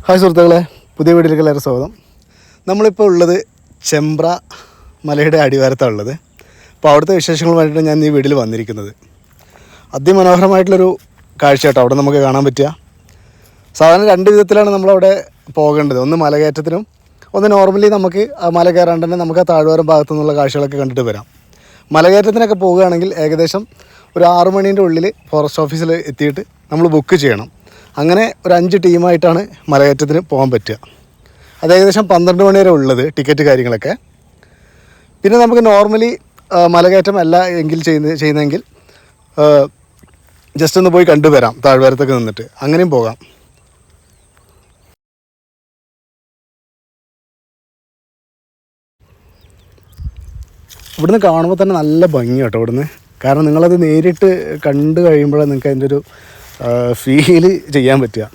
Hi സുഹൃത്തുക്കളെ, പുതിയ വീഡിയോയിലേക്ക് എല്ലാവരും സ്വാഗതം. നമ്മളിപ്പോൾ ഉള്ളത് ചെമ്പ്ര മലയുടെ അടിവാരത്താണ് ഉള്ളത്. അപ്പോൾ അവിടുത്തെ വിശേഷങ്ങളുമായിട്ട് ഞാൻ ഈ വീഡിയോയിൽ വന്നിരിക്കുന്നത്. അതിമനോഹരമായിട്ടുള്ളൊരു കാഴ്ച കേട്ടോ അവിടെ നമുക്ക് കാണാൻ പറ്റുക. സാധാരണ രണ്ട് വിധത്തിലാണ് നമ്മളവിടെ പോകേണ്ടത്. ഒന്ന് മലകയറ്റത്തിനും, ഒന്ന് നോർമലി നമുക്ക് ആ മല കയറാണ്ട് തന്നെ നമുക്ക് ആ താഴ്വാരം ഭാഗത്തു നിന്നുള്ള കാഴ്ചകളൊക്കെ കണ്ടിട്ട് വരാം. മലകയറ്റത്തിനൊക്കെ പോവുകയാണെങ്കിൽ ഏകദേശം ഒരു 6 മണീൻ്റെ ഉള്ളിൽ ഫോറസ്റ്റ് ഓഫീസിൽ എത്തിയിട്ട് നമ്മൾ ബുക്ക് ചെയ്യണം. അങ്ങനെ ഒരു 5 ടീമായിട്ടാണ് മലകയറ്റത്തിന് പോകാൻ പറ്റുക. അത് ഏകദേശം 12 മണി വരെ ഉള്ളത് ടിക്കറ്റ് കാര്യങ്ങളൊക്കെ. പിന്നെ നമുക്ക് നോർമലി മലകയറ്റം അല്ല എങ്കിൽ ചെയ്യുന്നതെങ്കിൽ ജസ്റ്റ് ഒന്ന് പോയി കണ്ടുവരാം, താഴ്വാരത്തൊക്കെ നിന്നിട്ട് അങ്ങനെയും പോകാം. ഇവിടുന്ന് കാണുമ്പോൾ തന്നെ നല്ല ഭംഗി കേട്ടോ ഇവിടുന്ന്. കാരണം നിങ്ങളത് നേരിട്ട് കണ്ടു കഴിയുമ്പോഴാണ് നിങ്ങൾക്ക് അതിൻ്റെ ഒരു ഫീല് ചെയ്യാൻ പറ്റുക.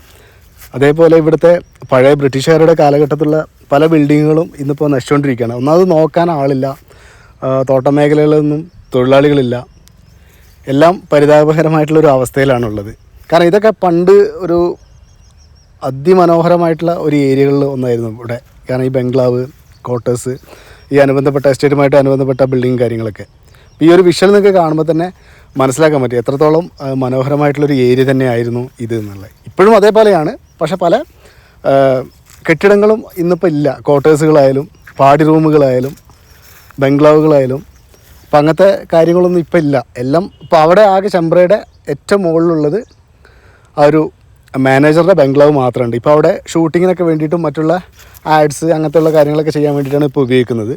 അതേപോലെ ഇവിടുത്തെ പഴയ ബ്രിട്ടീഷുകാരുടെ കാലഘട്ടത്തിലുള്ള പല ബിൽഡിങ്ങുകളും ഇന്നിപ്പോൾ നശിച്ചുകൊണ്ടിരിക്കുകയാണ്. ഒന്നാമത് നോക്കാൻ ആളില്ല, തോട്ടം മേഖലകളിലൊന്നും തൊഴിലാളികളില്ല. എല്ലാം പരിതാപകരമായിട്ടുള്ളൊരു അവസ്ഥയിലാണുള്ളത്. കാരണം ഇതൊക്കെ പണ്ട് ഒരു അതിമനോഹരമായിട്ടുള്ള ഒരു ഏരിയകളിൽ ഒന്നായിരുന്നു ഇവിടെ. കാരണം ഈ ബംഗ്ലാവ്, ക്വാർട്ടേഴ്സ്, ഈ അനുബന്ധപ്പെട്ട എസ്റ്റേറ്റുമായിട്ട് അനുബന്ധപ്പെട്ട ബിൽഡിങ് കാര്യങ്ങളൊക്കെ. ഈ ഒരു വിഷ്വൽ നിങ്ങൾക്ക് കാണുമ്പോൾ തന്നെ മനസ്സിലാക്കാൻ പറ്റും എത്രത്തോളം മനോഹരമായിട്ടുള്ളൊരു ഏരിയ തന്നെയായിരുന്നു ഇത് എന്നുള്ളത്. ഇപ്പോഴും അതേപോലെയാണ്, പക്ഷെ പല കെട്ടിടങ്ങളും ഇന്നിപ്പോൾ ഇല്ല. ക്വാർട്ടേഴ്സുകളായാലും പാടി റൂമുകളായാലും ബംഗ്ലാവുകളായാലും അപ്പം അങ്ങനത്തെ കാര്യങ്ങളൊന്നും ഇപ്പം ഇല്ല. എല്ലാം ഇപ്പോൾ അവിടെ ആകെ ചെമ്പ്രയുടെ ഏറ്റവും മുകളിലുള്ളത് ആ ഒരു മാനേജറുടെ ബംഗ്ലാവ് മാത്രമുണ്ട്. ഇപ്പോൾ അവിടെ ഷൂട്ടിങ്ങിനൊക്കെ വേണ്ടിയിട്ടും മറ്റുള്ള ആഡ്സ് അങ്ങനത്തെയുള്ള കാര്യങ്ങളൊക്കെ ചെയ്യാൻ വേണ്ടിയിട്ടാണ് ഇപ്പോൾ ഉപയോഗിക്കുന്നത്.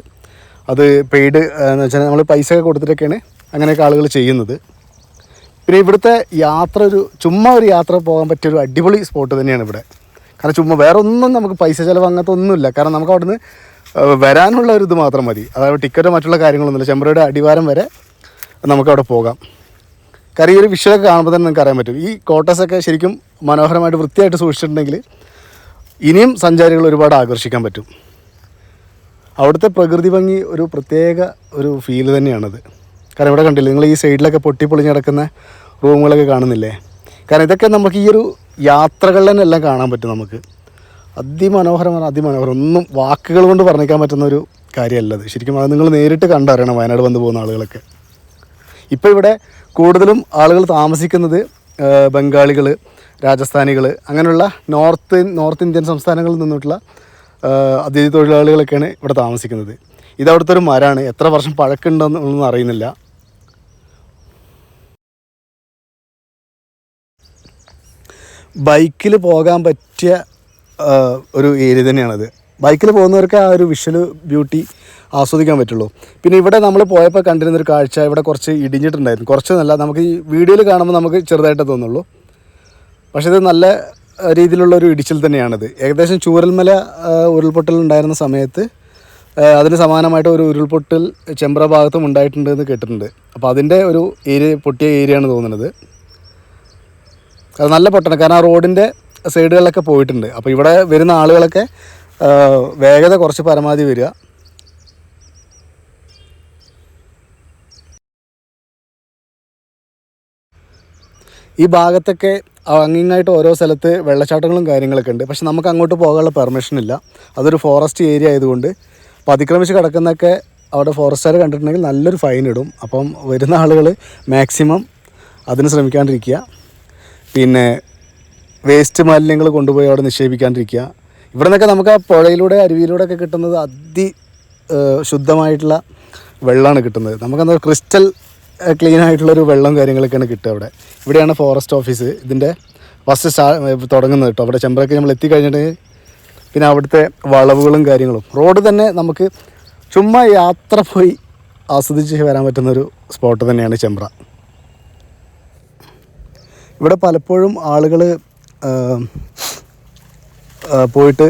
അത് പെയ്ഡ് എന്ന് വെച്ചാൽ നമ്മൾ പൈസ ഒക്കെ കൊടുത്തിട്ടൊക്കെയാണ് അങ്ങനെയൊക്കെ ആളുകൾ ചെയ്യുന്നത്. പിന്നെ ഇവിടുത്തെ യാത്ര ചുമ്മാ ഒരു യാത്ര പോകാൻ പറ്റിയൊരു അടിപൊളി സ്പോട്ട് തന്നെയാണ് ഇവിടെ. കാരണം ചുമ്മാ വേറെ ഒന്നും നമുക്ക് പൈസ ചിലവ് അങ്ങനത്തെ ഒന്നുമില്ല. കാരണം നമുക്ക് അവിടെ നിന്ന് വരാനുള്ള ഒരു ഇത് മാത്രം മതി. അതായത് ടിക്കറ്റോ മറ്റുള്ള കാര്യങ്ങളൊന്നുമില്ല. ചെമ്പ്രയുടെ അടിവാരം വരെ നമുക്കവിടെ പോകാം. കാരണം ഈ ഒരു വിഷ്വലൊക്കെ കാണുമ്പോൾ തന്നെ നിങ്ങൾക്ക് അറിയാൻ പറ്റും. ഈ ക്വാർട്ടേഴ്സൊക്കെ ശരിക്കും മനോഹരമായിട്ട് വൃത്തിയായിട്ട് സൂക്ഷിച്ചിട്ടുണ്ടെങ്കിൽ ഇനിയും സഞ്ചാരികൾ ഒരുപാട് ആകർഷിക്കാൻ പറ്റും. അവിടുത്തെ പ്രകൃതി ഭംഗി ഒരു പ്രത്യേക ഒരു ഫീല് തന്നെയാണത്. കാരണം ഇവിടെ കണ്ടില്ലേ നിങ്ങൾ ഈ സൈഡിലൊക്കെ പൊട്ടിപ്പൊളിഞ്ഞ് കിടക്കുന്ന റൂമുകളൊക്കെ കാണുന്നില്ലേ. കാരണം ഇതൊക്കെ നമുക്ക് ഈ ഒരു യാത്രകളിൽ തന്നെ എല്ലാം കാണാൻ പറ്റും. നമുക്ക് അതിമനോഹരമാണ്, അതിമനോഹരം. ഒന്നും വാക്കുകൾ കൊണ്ട് പറഞ്ഞിക്കാൻ പറ്റുന്ന ഒരു കാര്യമല്ലത്. ശരിക്കും അത് നിങ്ങൾ നേരിട്ട് കണ്ടറിയണം, വയനാട് വന്നു പോകുന്ന ആളുകളൊക്കെ. ഇപ്പോൾ ഇവിടെ കൂടുതലും ആളുകൾ താമസിക്കുന്നത് ബംഗാളികൾ, രാജസ്ഥാനികൾ, അങ്ങനെയുള്ള നോർത്ത് ഇന്ത്യൻ സംസ്ഥാനങ്ങളിൽ നിന്നിട്ടുള്ള അതിഥി തൊഴിലാളികളൊക്കെയാണ് ഇവിടെ താമസിക്കുന്നത്. ഇതവിടുത്തെ ഒരു മരമാണ്. എത്ര വർഷം പഴക്കമുണ്ടെന്നൊന്നും അറിയുന്നില്ല. ബൈക്കിൽ പോകാൻ പറ്റിയ ഒരു ഏരിയ തന്നെയാണത്. ബൈക്കിൽ പോകുന്നവർക്ക് ആ ഒരു വിഷ്വൽ ബ്യൂട്ടി ആസ്വദിക്കാൻ പറ്റുള്ളൂ. പിന്നെ ഇവിടെ നമ്മൾ പോയപ്പോൾ കണ്ടിരുന്നൊരു കാഴ്ച, ഇവിടെ കുറച്ച് ഇടിഞ്ഞിട്ടുണ്ടായിരുന്നു. കുറച്ചൊന്നല്ല, നമുക്ക് ഈ വീഡിയോയിൽ കാണുമ്പോൾ നമുക്ക് ചെറുതായിട്ട് തോന്നുള്ളൂ, പക്ഷേ ഇത് നല്ല രീതിയിലുള്ളൊരു ഇടിച്ചിൽ തന്നെയാണിത്. ഏകദേശം ചൂരൽമല ഉരുൾപൊട്ടൽ ഉണ്ടായിരുന്ന സമയത്ത് അതിന് സമാനമായിട്ട് ഒരു ഉരുൾപൊട്ടൽ ചെമ്പ്ര ഭാഗത്തും ഉണ്ടായിട്ടുണ്ട് എന്ന് കേട്ടിട്ടുണ്ട്. അപ്പോൾ അതിൻ്റെ ഒരു പൊട്ടിയ ഏരിയയാണ് തോന്നുന്നത്. അത് നല്ല പൊട്ടണം, കാരണം ആ റോഡിൻ്റെ സൈഡുകളിലൊക്കെ പോയിട്ടുണ്ട്. അപ്പോൾ ഇവിടെ വരുന്ന ആളുകളൊക്കെ വേഗത കുറച്ച് പരമാവധി വരിക. ഈ ഭാഗത്തൊക്കെ അങ്ങിങ്ങായിട്ട് ഓരോ സ്ഥലത്ത് വെള്ളച്ചാട്ടങ്ങളും കാര്യങ്ങളൊക്കെ ഉണ്ട്. പക്ഷെ നമുക്ക് അങ്ങോട്ട് പോകാനുള്ള പെർമിഷൻ ഇല്ല. അതൊരു ഫോറസ്റ്റ് ഏരിയ ആയതുകൊണ്ട്. അപ്പോൾ അതിക്രമിച്ച് കിടക്കുന്നതൊക്കെ അവിടെ ഫോറസ്റ്റുകാർ കണ്ടിട്ടുണ്ടെങ്കിൽ നല്ലൊരു ഫൈൻ ഇടും. അപ്പം വരുന്ന ആളുകൾ മാക്സിമം അതിന് ശ്രമിക്കാണ്ടിരിക്കുക. പിന്നെ വേസ്റ്റ് മാലിന്യങ്ങൾ കൊണ്ടുപോയി അവിടെ നിക്ഷേപിക്കാണ്ടിരിക്കുക. ഇവിടെ നിന്നൊക്കെ നമുക്ക് ആ പുഴയിലൂടെ അരുവിയിലൂടെ ഒക്കെ കിട്ടുന്നത് ശുദ്ധമായിട്ടുള്ള വെള്ളമാണ് കിട്ടുന്നത്. നമുക്കെന്താ ക്രിസ്റ്റൽ ക്ലീൻ ആയിട്ടുള്ളൊരു വെള്ളം കാര്യങ്ങളൊക്കെയാണ് കിട്ടുക. ഇവിടെയാണ് ഫോറസ്റ്റ് ഓഫീസ് ഇതിൻ്റെ ഫസ്റ്റ് തുടങ്ങുന്നത് കേട്ടോ. അവിടെ ചെമ്പ്രയ്ക്ക് നമ്മൾ എത്തിക്കഴിഞ്ഞിട്ട് പിന്നെ അവിടുത്തെ വളവുകളും കാര്യങ്ങളും, റോഡ് തന്നെ നമുക്ക് ചുമ്മാ യാത്ര പോയി ആസ്വദിച്ച് വരാൻ പറ്റുന്നൊരു സ്പോട്ട് തന്നെയാണ് ചെമ്പ്ര. ഇവിടെ പലപ്പോഴും ആളുകൾ പോയിട്ട്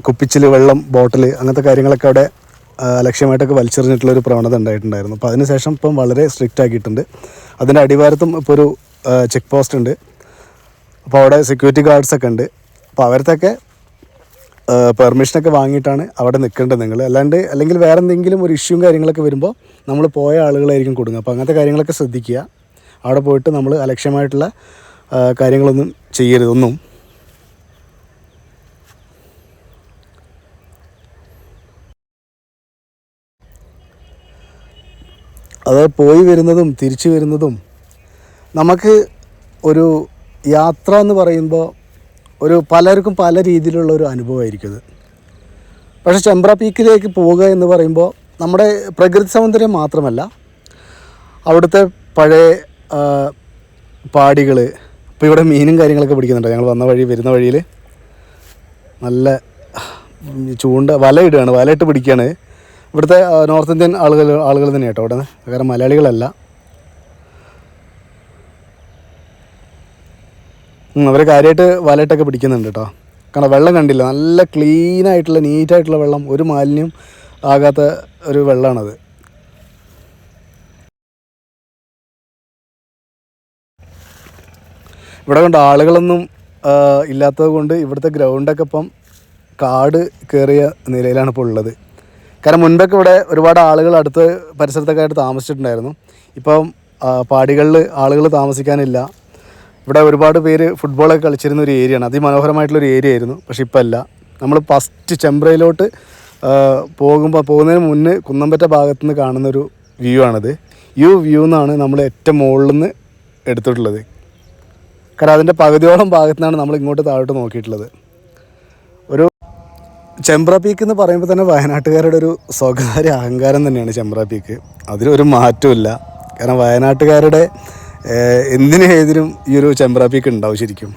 കുപ്പിച്ചിൽ, വെള്ളം, ബോട്ടിൽ അങ്ങനത്തെ കാര്യങ്ങളൊക്കെ അവിടെ ലക്ഷ്യമായിട്ടൊക്കെ വലിച്ചെറിഞ്ഞിട്ടുള്ളൊരു പ്രവണത ഉണ്ടായിട്ടുണ്ടായിരുന്നു. അപ്പോൾ അതിനുശേഷം ഇപ്പം വളരെ സ്ട്രിക്റ്റ് ആക്കിയിട്ടുണ്ട്. അതിൻ്റെ അടിവാരത്തും ഇപ്പോൾ ഒരു ചെക്ക് പോസ്റ്റ് ഉണ്ട്. അപ്പോൾ അവിടെ സെക്യൂരിറ്റി ഗാർഡ്സൊക്കെ ഉണ്ട്. അപ്പോൾ അവരത്തൊക്കെ പെർമിഷനൊക്കെ വാങ്ങിയിട്ടാണ് അവിടെ നിൽക്കേണ്ടത് നിങ്ങൾ. അല്ലെങ്കിൽ വേറെ എന്തെങ്കിലും ഒരു ഇഷ്യൂവും കാര്യങ്ങളൊക്കെ വരുമ്പോൾ നമ്മൾ പോയ ആളുകളായിരിക്കും കൊടുക്കുക. അപ്പോൾ അങ്ങനത്തെ കാര്യങ്ങളൊക്കെ ശ്രദ്ധിക്കുക. അവിടെ പോയിട്ട് നമ്മൾ അലക്ഷ്യമായിട്ടുള്ള കാര്യങ്ങളൊന്നും ചെയ്യരുതൊന്നും. അത് പോയി വരുന്നതും തിരിച്ചു വരുന്നതും നമുക്ക് ഒരു യാത്ര എന്ന് പറയുമ്പോൾ പലർക്കും പല രീതിയിലുള്ള ഒരു അനുഭവമായിരിക്കും അത്. പക്ഷേ ചെമ്പ്ര പീക്കിലേക്ക് പോവുക എന്ന് പറയുമ്പോൾ നമ്മുടെ പ്രകൃതി സൗന്ദര്യം മാത്രമല്ല, അവിടുത്തെ പഴയ പാടികൾ. ഇപ്പോൾ ഇവിടെ മീനും കാര്യങ്ങളൊക്കെ പിടിക്കുന്നുണ്ട്. ഞങ്ങൾ വരുന്ന വഴിയിൽ നല്ല വലയിടുകയാണ്, വലയിട്ട് പിടിക്കുകയാണ്. ഇവിടുത്തെ നോർത്ത് ഇന്ത്യൻ ആളുകൾ തന്നെ കേട്ടോ അവിടെ നിന്ന്, കാരണം മലയാളികളല്ല. അവർ കാര്യമായിട്ട് വലയിട്ടൊക്കെ പിടിക്കുന്നുണ്ട് കേട്ടോ. കാരണം വെള്ളം കണ്ടില്ല, നല്ല ക്ലീനായിട്ടുള്ള നീറ്റായിട്ടുള്ള വെള്ളം, ഒരു മാലിന്യം ആകാത്ത ഒരു വെള്ളമാണത്. ഇവിടെ കൊണ്ട് ആളുകളൊന്നും ഇല്ലാത്തത് കൊണ്ട് ഇവിടുത്തെ ഗ്രൗണ്ടൊക്കെ ഇപ്പം കാട് കയറിയ നിലയിലാണ് ഇപ്പോൾ ഉള്ളത്. കാരണം മുൻപൊക്കെ ഇവിടെ ഒരുപാട് ആളുകൾ അടുത്ത് പരിസരത്തൊക്കെ ആയിട്ട് താമസിച്ചിട്ടുണ്ടായിരുന്നു. ഇപ്പം പാടികളിൽ ആളുകൾ താമസിക്കാനില്ല. ഇവിടെ ഒരുപാട് പേര് ഫുട്ബോളൊക്കെ കളിച്ചിരുന്ന ഒരു ഏരിയയാണ്, അതിമനോഹരമായിട്ടുള്ളൊരു ഏരിയ ആയിരുന്നു. പക്ഷെ ഇപ്പം അല്ല. നമ്മൾ ഫസ്റ്റ് ചെമ്പ്രയിലോട്ട് പോകുന്നതിന് മുന്നേ കുന്നമ്പറ്റ ഭാഗത്തുനിന്ന് കാണുന്നൊരു വ്യൂ ആണിത്. വ്യൂ എന്നാണ് നമ്മൾ ഏറ്റവും മുകളിൽ നിന്ന് എടുത്തിട്ടുള്ളത്. കാരണം അതിൻ്റെ പകുതിയോളം ഭാഗത്തു നിന്നാണ് നമ്മൾ ഇങ്ങോട്ട് താഴോട്ട് നോക്കിയിട്ടുള്ളത്. ഒരു ചെമ്പ്ര പീക്ക് എന്ന് പറയുമ്പോൾ തന്നെ വയനാട്ടുകാരുടെ ഒരു സ്വകാര്യ അഹങ്കാരം തന്നെയാണ് ചെമ്പ്ര പീക്ക്. അതിലൊരു മാറ്റമില്ല. കാരണം വയനാട്ടുകാരുടെ എന്തിനും ഏതിനും ഈ ഒരു ചെമ്പ്ര പീക്ക് ഉണ്ടാവും ശരിക്കും.